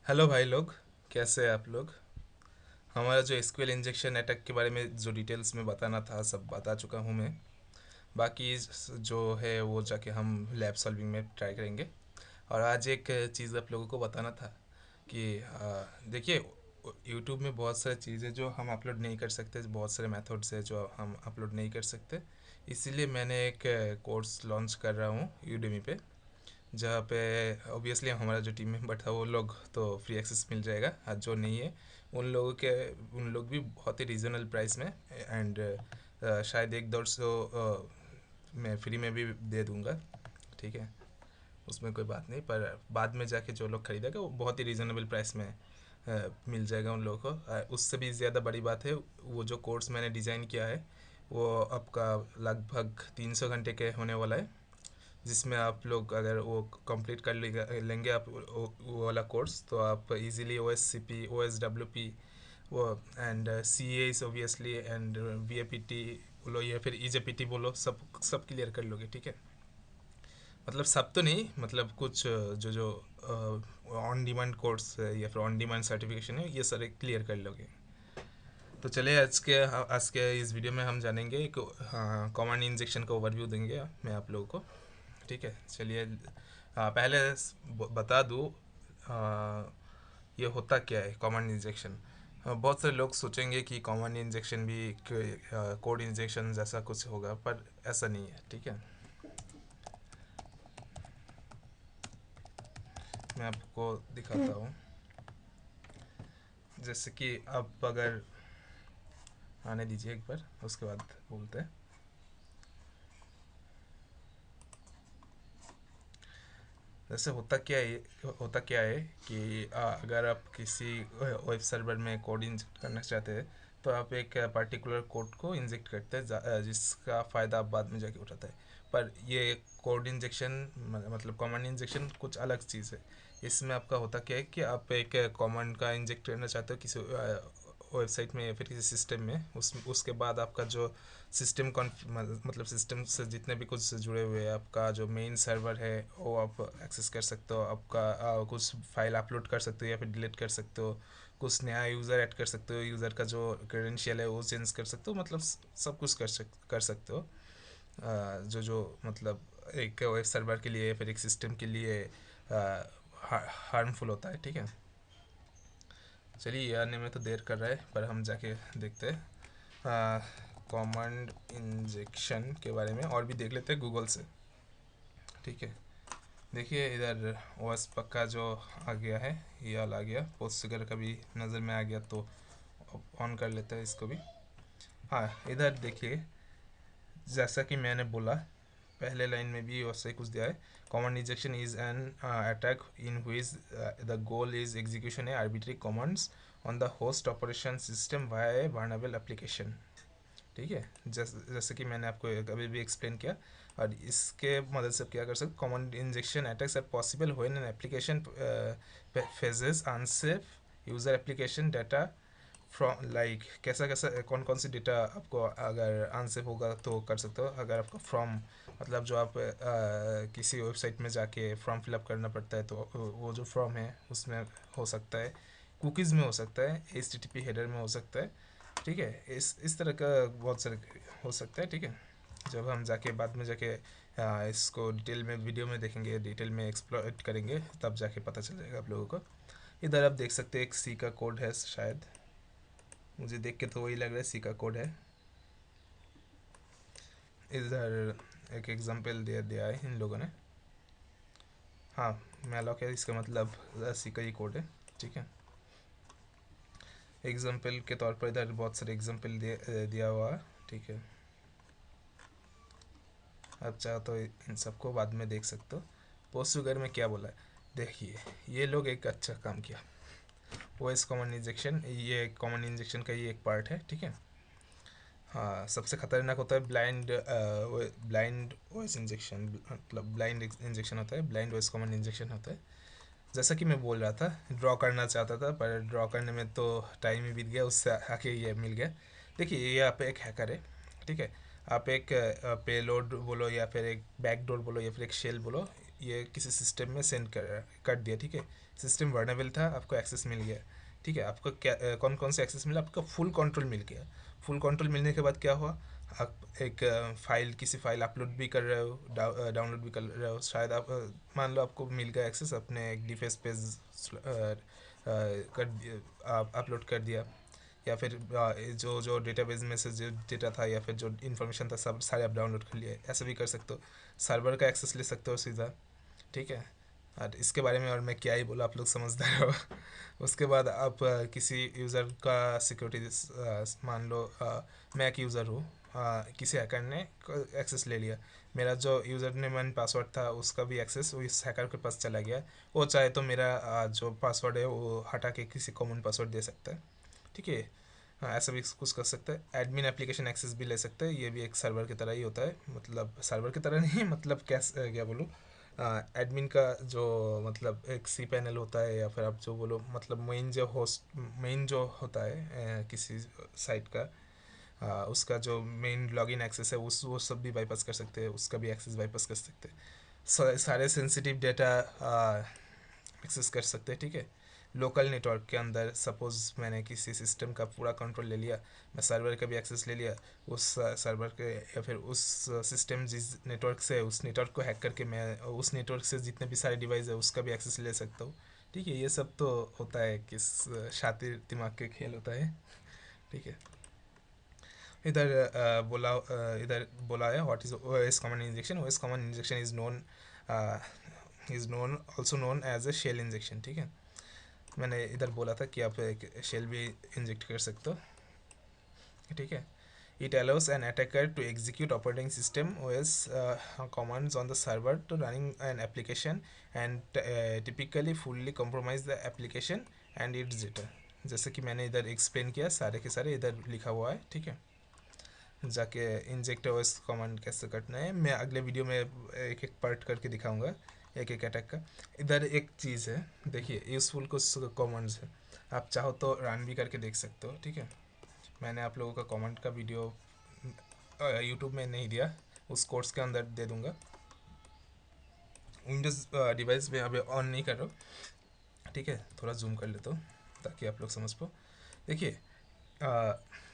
Hello भाई लोग। कैसे हैं आप लोग? हमारा जो एसक्यूएल इंजेक्शन अटैक के बारे में जो डिटेल्स में बताना था सब बता चुका हूँ मैं। बाकी जो है वो जाके हम लैब सॉल्विंग में ट्राई करेंगे। और आज एक चीज़ आप लोगों को बताना था कि देखिए, यूट्यूब में बहुत सारी चीज़ें जो हम अपलोड नहीं कर सकते, बहुत सारे मेथड्स है जो हम अपलोड नहीं कर सकते। इसीलिए मैंने एक कोर्स लॉन्च कर रहा हूँ यूडेमी पे, जहाँ पे ऑब्वियसली हमारा जो टीम मेंबर था वो लोग तो फ्री एक्सेस मिल जाएगा, और जो नहीं है उन लोग भी बहुत ही रीज़नल प्राइस में एंड शायद एक दो सौ मैं फ्री में भी दे दूंगा। ठीक है, उसमें कोई बात नहीं, पर बाद में जाके जो लोग खरीदेगा वो बहुत ही रीज़नेबल प्राइस में मिल जाएगा उन लोगों को। उससे भी ज़्यादा बड़ी बात है, वो जो कोर्स मैंने डिज़ाइन किया है वो आपका लगभग 300 घंटे के होने वाला है, जिसमें आप लोग अगर वो कंप्लीट कर लेंगे आप वो वाला कोर्स, तो आप easily O S C P, O S W P, वो and C S obviously and V A P T बोलो या फिर ई जे पी टी बोलो, सब क्लियर कर लोगे। ठीक है, मतलब सब तो नहीं, मतलब कुछ जो जो ऑन डिमांड कोर्स है या फिर ऑन डिमांड सर्टिफिकेशन है ये सारे क्लियर कर लोगे। तो चलिए आज के इस वीडियो में हम जानेंगे एक कॉमन इंजेक्शन का ओवरव्यू देंगे मैं आप लोगों को। ठीक है, चलिए। पहले बता दूँ ये होता क्या है कॉमन इंजेक्शन। बहुत सारे लोग सोचेंगे कि कॉमन इंजेक्शन भी कोड इंजेक्शन जैसा कुछ होगा, पर ऐसा नहीं है। ठीक है, मैं आपको दिखाता हूँ। जैसे कि आप अगर आने दीजिए एक बार, उसके बाद बोलते हैं। जैसे होता क्या है कि अगर आप किसी वेब सर्वर में कोड इंजेक्ट करना चाहते हैं, तो आप एक पर्टिकुलर कोड को इंजेक्ट करते हैं, जिसका फ़ायदा आप बाद में जाके उठाता है। पर ये कोड इंजेक्शन मतलब कॉमन इंजेक्शन कुछ अलग चीज़ है। इसमें आपका होता क्या है कि आप एक कॉमन का इंजेक्ट करना चाहते हो किसी वेबसाइट में या फिर किसी सिस्टम में, उसके बाद आपका जो सिस्टम मतलब सिस्टम से जितने भी कुछ जुड़े हुए हैं, आपका जो मेन सर्वर है वो आप एक्सेस कर सकते हो, आपका कुछ फाइल अपलोड कर सकते हो या फिर डिलीट कर सकते हो, कुछ नया यूज़र ऐड कर सकते हो, यूज़र का जो क्रेडेंशियल है वो चेंज कर सकते हो, मतलब सब कुछ कर सकते हो। जो जो मतलब एक वेब सर्वर के लिए या फिर एक सिस्टम के लिए हार्मफुल होता है। ठीक है, चलिए ये आने में तो देर कर रहा है, पर हम जाके देखते हैं कॉमन इंजेक्शन के बारे में और भी देख लेते हैं गूगल से। ठीक है, देखिए इधर ओएस पक्का जो आ गया है, ये वाला आ गया, पोस्ट अगर कभी नज़र में आ गया तो ऑन कर लेते हैं इसको भी। हाँ, इधर देखिए, जैसा कि मैंने बोला पहले लाइन में भी वैसे ही कुछ दिया है। Common injection is an attack in which the goal is execution A arbitrary commands on the host operation system via A vulnerable application. ठीक है, जैसे कि मैंने आपको अभी भी एक्सप्लेन किया। और इसके मदद से क्या कर सकते, common injection attacks are possible when an application passes unsafe user application data from, like कैसा कैसा कौन कौन सी डेटा आपको अगर अनसेफ होगा तो कर सकते हो। अगर आपका फॉर्म मतलब जो आप किसी वेबसाइट में जाके फॉर्म फिलअप करना पड़ता है, तो वो जो फॉर्म है उसमें हो सकता है, कुकीज़ में हो सकता है, H T T P header में हो सकता है। ठीक है, इस तरह का बहुत सारे हो सकता है। ठीक है, जब हम जाके बाद में जाके इसको डिटेल में वीडियो में देखेंगे, डिटेल में एक्सप्लोर करेंगे, तब जाके पता चल जाएगा आप लोगों को। इधर आप देख सकते हैं एक सी का कोड है शायद, मुझे देख के तो वही लग रहा है सी का कोड है। इधर एक एग्जांपल दे दिया है इन लोगों ने। हाँ, मैलॉक है, इसका मतलब सी का ही कोड है। ठीक है, एग्जांपल के तौर पर इधर बहुत सारे एग्जांपल दिया हुआ है। ठीक है, आप चाहो तो इन सबको बाद में देख सकते हो। पोस्ट शुगर में क्या बोला है, देखिए ये लोग एक अच्छा काम किया। वो इस कॉमन इंजेक्शन, ये कॉमन इंजेक्शन का ही एक पार्ट है। ठीक है, हाँ, सबसे खतरनाक होता है ब्लाइंड वॉइस इंजेक्शन, मतलब ब्लाइंड इंजेक्शन होता है, ब्लाइंड वॉइस कॉमन इंजेक्शन होता है। जैसा कि मैं बोल रहा था, ड्रॉ करना चाहता था पर ड्रॉ करने में तो टाइम ही बीत गया, उससे आके ये मिल गया। देखिए ये आप एक हैकर है। ठीक है, आप एक पेलोड बोलो या फिर एक बैकडोर बोलो या फिर एक शेल बोलो, ये किसी सिस्टम में सेंड कर दिया, ठीक है। सिस्टम वर्नेबल था, आपको एक्सेस मिल गया, ठीक है। आपको क्या कौन कौन से एक्सेस मिला, आपका फुल कंट्रोल मिल गया। फुल कंट्रोल मिलने के बाद क्या हुआ, आप एक फाइल, किसी फाइल अपलोड भी कर रहे हो, डाउनलोड भी कर रहे हो, शायद आप मान लो आपको मिल गया एक्सेस, अपने एक डिफेंस पेज कर अपलोड कर दिया, या फिर जो जो डेटाबेस में से जो डेटा था या फिर जो इन्फॉर्मेशन था सब सारे आप डाउनलोड कर लिए, ऐसा भी कर सकते हो। सर्वर का एक्सेस ले सकते हो सीधा, ठीक है। और इसके बारे में और मैं क्या ही बोला, आप लोग समझदार हो। उसके बाद आप किसी यूज़र का सिक्योरिटी, मान लो मैं एक यूज़र हूँ, किसी हैकर ने एक्सेस ले लिया, मेरा जो यूज़र नेम एंड पासवर्ड था उसका भी एक्सेस उस हैकर के पास चला गया। वो चाहे तो मेरा जो पासवर्ड है वो हटा के किसी कॉमन पासवर्ड दे सकता है, ठीक है। हाँ, ऐसा भी कुछ कर सकता है। एडमिन एप्लीकेशन एक्सेस भी ले सकता है, ये भी एक सर्वर की तरह ही होता है, मतलब सर्वर की तरह नहीं, मतलब क्या बोलूँ, एडमिन का जो मतलब एक सी पैनल होता है, या फिर आप जो बोलो मतलब मेन जो होता है किसी साइट का, उसका जो मेन लॉगिन एक्सेस है उस वो सब भी बाईपास कर सकते हैं, उसका भी एक्सेस बाईपास कर सकते हैं। सारे सेंसिटिव डेटा एक्सेस कर सकते हैं, ठीक है। लोकल नेटवर्क के अंदर सपोज़ मैंने किसी सिस्टम का पूरा कंट्रोल ले लिया, मैं सर्वर का भी एक्सेस ले लिया, उस सर्वर के या फिर उस सिस्टम जिस नेटवर्क से, उस नेटवर्क को हैक करके मैं उस नेटवर्क से जितने भी सारे डिवाइस है उसका भी एक्सेस ले सकता हूँ, ठीक है। ये सब तो होता है, किस शातिर दिमाग के खेल होता है, ठीक है। इधर इधर बोला है what is OS common injection. OS common injection is known also known as a shell injection, ठीक है। मैंने इधर बोला था कि आप एक शेल भी इंजेक्ट कर सकते हो, ठीक है। It allows an attacker to execute operating system OS commands on the server to running an application and typically fully compromise the application and its data. जैसे कि मैंने इधर एक्सप्लेन किया, सारे के सारे इधर लिखा हुआ है, ठीक है। जाके इंजेक्ट ओएस कमांड कैसे करना है मैं अगले वीडियो में एक एक पार्ट करके दिखाऊंगा, एक एक अटैक का। इधर एक चीज़ है, देखिए यूज़फुल कुछ कमांड्स है, आप चाहो तो रन भी करके देख सकते हो, ठीक है। मैंने आप लोगों का कमेंट का वीडियो यूट्यूब में नहीं दिया, उस कोर्स के अंदर दे दूंगा। विंडोज़ डिवाइस में अभी ऑन नहीं कर रहा हूँ, ठीक है। थोड़ा जूम कर लेता हूँ ताकि आप लोग समझ पाओ। देखिए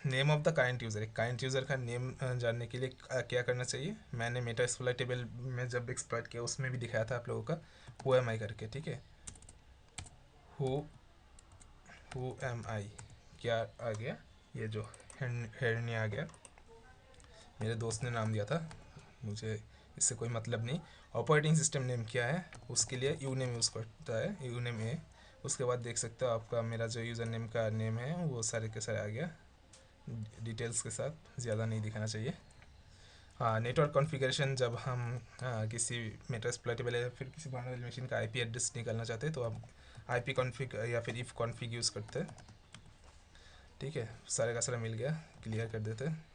name of the current user, एक कारेंट यूज़र का नेम जानने के लिए क्या करना चाहिए, मैंने मेटा एक्सप्लॉइट टेबल में जब एक्सप्लॉइट किया उसमें भी दिखाया था आप लोगों का, हु एम आई करके, ठीक है। हु हु एम आई क्या आ गया, ये जो हेरनी आ गया, मेरे दोस्त ने नाम दिया था, मुझे इससे कोई मतलब नहीं। ऑपरेटिंग सिस्टम नेम क्या है, उसके लिए यू नेम यूज़ करता है, यू नेम ए। उसके बाद देख सकते हो आपका मेरा जो यूज़र नेम का नेम है वो सारे के सारे आ गया डिटेल्स के साथ, ज़्यादा नहीं दिखाना चाहिए। हाँ, नेटवर्क कॉन्फ़िगरेशन, जब हम किसी मेटा एक्सप्लॉइटेबल या फिर किसी vulnerable मशीन का आईपी एड्रेस निकालना चाहते हैं तो हम आईपी कॉन्फ़िग या फिर इफ़ कॉन्फ़िग यूज़ करते हैं, ठीक है। सारे का सारा मिल गया, क्लियर कर देते हैं।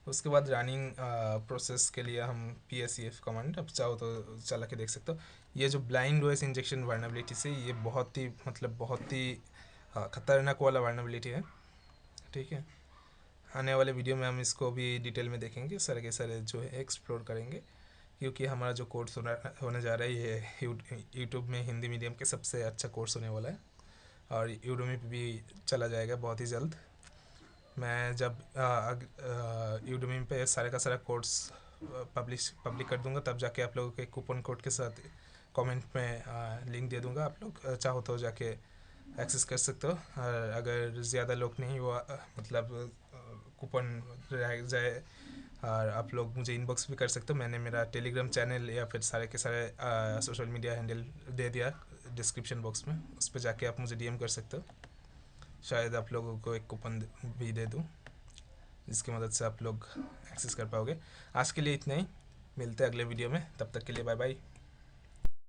उसके बाद रनिंग प्रोसेस के लिए हम PSEF कमांड अब चाहो तो चला के देख सकते हो। ये जो ब्लाइंड ओएस इंजेक्शन वर्नेबिलिटी से, ये बहुत ही मतलब बहुत ही ख़तरनाक वाला वर्नेबिलिटी है, ठीक है। आने वाले वीडियो में हम इसको भी डिटेल में देखेंगे, सारे के सारे जो है एक्सप्लोर करेंगे, क्योंकि हमारा जो कोर्स होने जा रहा है ये यूट्यूब में हिंदी मीडियम के सबसे अच्छा कोर्स होने वाला है, और यूडमी पे भी चला जाएगा बहुत ही जल्द। मैं जब यूडमी पे सारे का सारा कोर्स पब्लिक कर दूंगा, तब जाके आप लोगों के कूपन कोड के साथ कमेंट में लिंक दे दूंगा, आप लोग चाहो तो जाके एक्सेस कर सकते हो। और अगर ज़्यादा लोग नहीं वो मतलब कूपन रह जाए, और आप लोग मुझे इनबॉक्स भी कर सकते हो, मैंने मेरा टेलीग्राम चैनल या फिर सारे के सारे सोशल मीडिया हैंडल दे दिया डिस्क्रिप्शन बॉक्स में, उस पर जाके आप मुझे डीएम कर सकते हो, शायद आप लोगों को एक कूपन भी दे दूँ जिसकी मदद से आप लोग एक्सेस कर पाओगे। आज के लिए इतना ही, मिलते हैं अगले वीडियो में, तब तक के लिए बाय बाय।